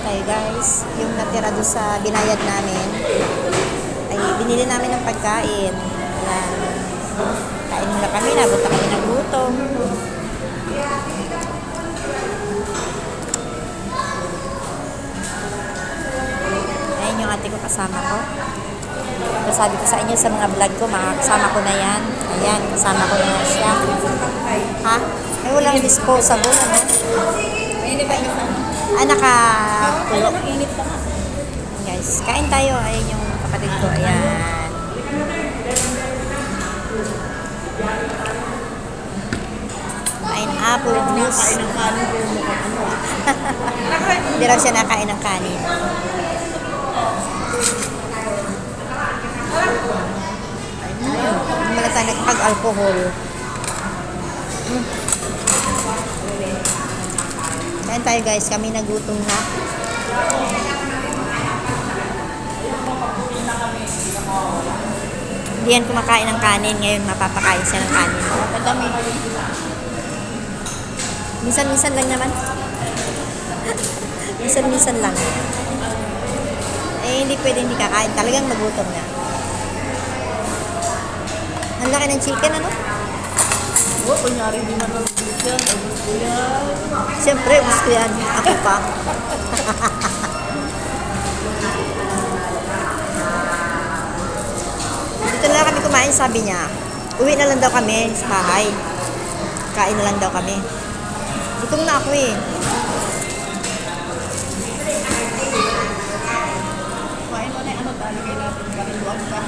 tayo guys. Yung natira doon sa binayad namin ay binili namin ng pagkain. Ayan. Kain muna kami, nabot na kami ng gutom. Ayan yung ate ko, kasama ko. Sabi ko sa inyo sa mga vlog ko, makakasama ko na yan. Ayan, kasama ko na siya. Ha? Ay, walang disposable, ano? Nakakulo. Guys, kain tayo. Ayan yung kapatid ko. Ayan. Pineapple juice. Hindi raw siya nakain ng kanin. Hindi na tayo nagpag-alcohol. Kain tayo guys, kami nagutom na. Hindi yan kumakain ng kanin, ngayon mapapakain siya ng kanin. Minsan-minsan lang naman. Minsan-minsan lang. Eh, hindi pwede hindi kakain. Talagang nagutom na. Ang laki ng chicken, ano? Oo, kunyari di man nalubos yan. Gusto yan. Siyempre, gusto yan. Ako pa. Dito na lang kami kumain, sabi niya. Uwi na lang daw kami sa bahay. Kain na lang daw kami. Gutom na ako eh. Kumain mo na yung ano, talagay natin. Kariluan ka.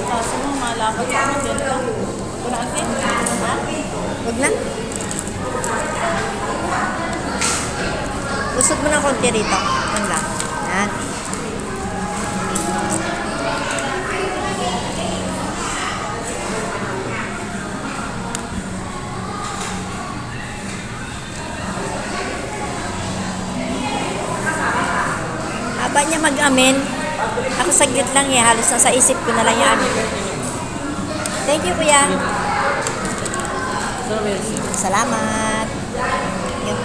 Kaso mo, malapot sa akin din. Ito na asin. Ha? Huwag na. Usog mo ng konti rito. Yan lang. Yan. Haba niya mag-amen. Ako saglit lang eh. Halos nasa isip ko na lang yung amen. Thank you, kuya. Salamat. Yun.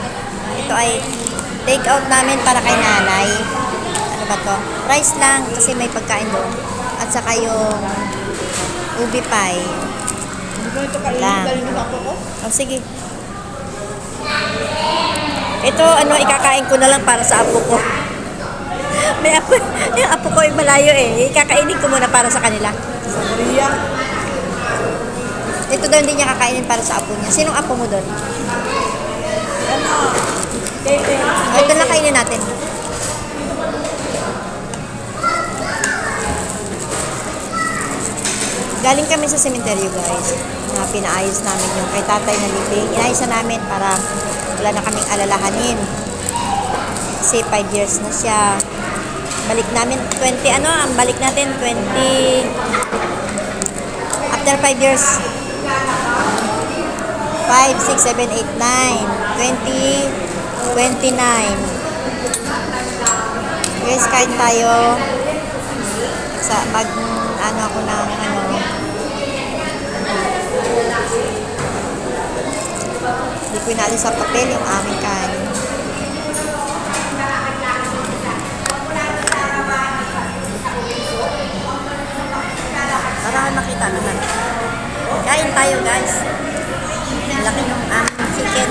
Ito ay take out namin para kay nanay. Ano ba to? Rice lang kasi may pagkain doon. At saka yung ubi pie. Hindi ko ito kainin. Lang. Dahil mo ako ko. Oh, sige. Ito, ikakain ko na lang para sa apo ko. May apo, yung apo ko ay malayo eh. Ikakainin ko muna para sa kanila. Sa Korea. Ito daw hindi niya kakainin para sa apo niya. Sinong apo mo doon? Ano? Tete. Ito lang kainin natin. Galing kami sa sementeryo guys. Na pinaayos namin yung kay tatay na libing. Inayos na namin para wala na kaming alalahanin. Kasi 5 years na siya. Balik namin 20 ang balik natin 20 after 5 years. 5, 6, 7, 8, 9 20, 29 guys, kain tayo sa pag ako ng hindi ko inalis sa papel yung aming kanin. Para makita naman. Kain tayo guys. Laki ng aming chicken.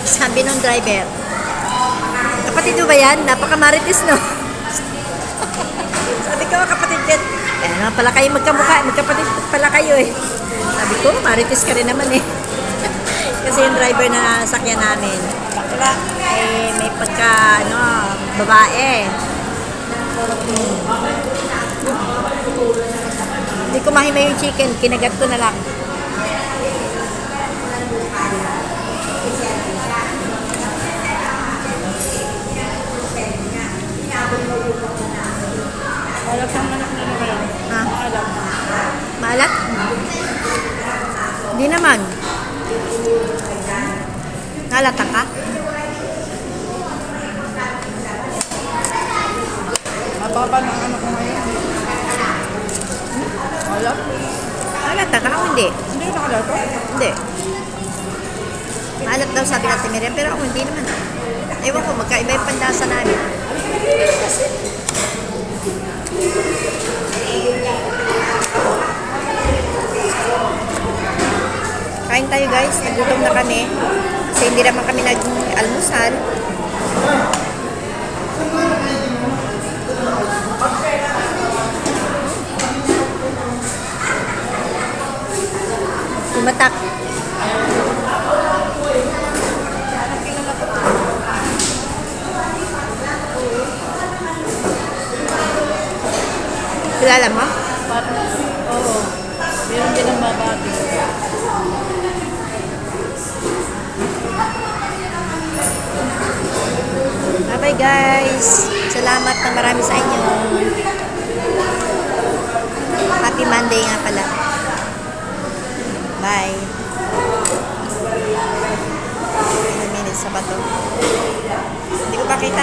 Sabi ng driver, kapatid mo ba yan? Napakamaritis, no? Sabi ko, kapatid yan. Kaya naman pala kayo magkamukha. Magkapatid pala kayo eh. Sabi ko, maritis ka rin naman eh. Kasi yung driver na nasakyan namin, bakla, eh, may pagka, babae. Hindi ko mahimay yung chicken, kinagat ko na lang. Wala kang manok na naman. Ha? Maalam. Maalat? Hindi naman. Nalata ka? baba ng ano ko ngayon. Alam? Halata ka ako hindi. Hindi ko nakalato. Hindi. Maalat daw sabi natin Miriam, pero ako hindi naman. Ewan ko, magkaiba yung pandasa namin. Kain tayo guys, nagutom na kami. Kasi hindi naman kami nag-almusal. Tumatak. Kilala mo? Oo. Meron din ang mabati. Bye-bye guys. Salamat na marami sa inyo. Happy Monday nga pala. Bye. 10 minutes sa bato. Hindi ko pa kita.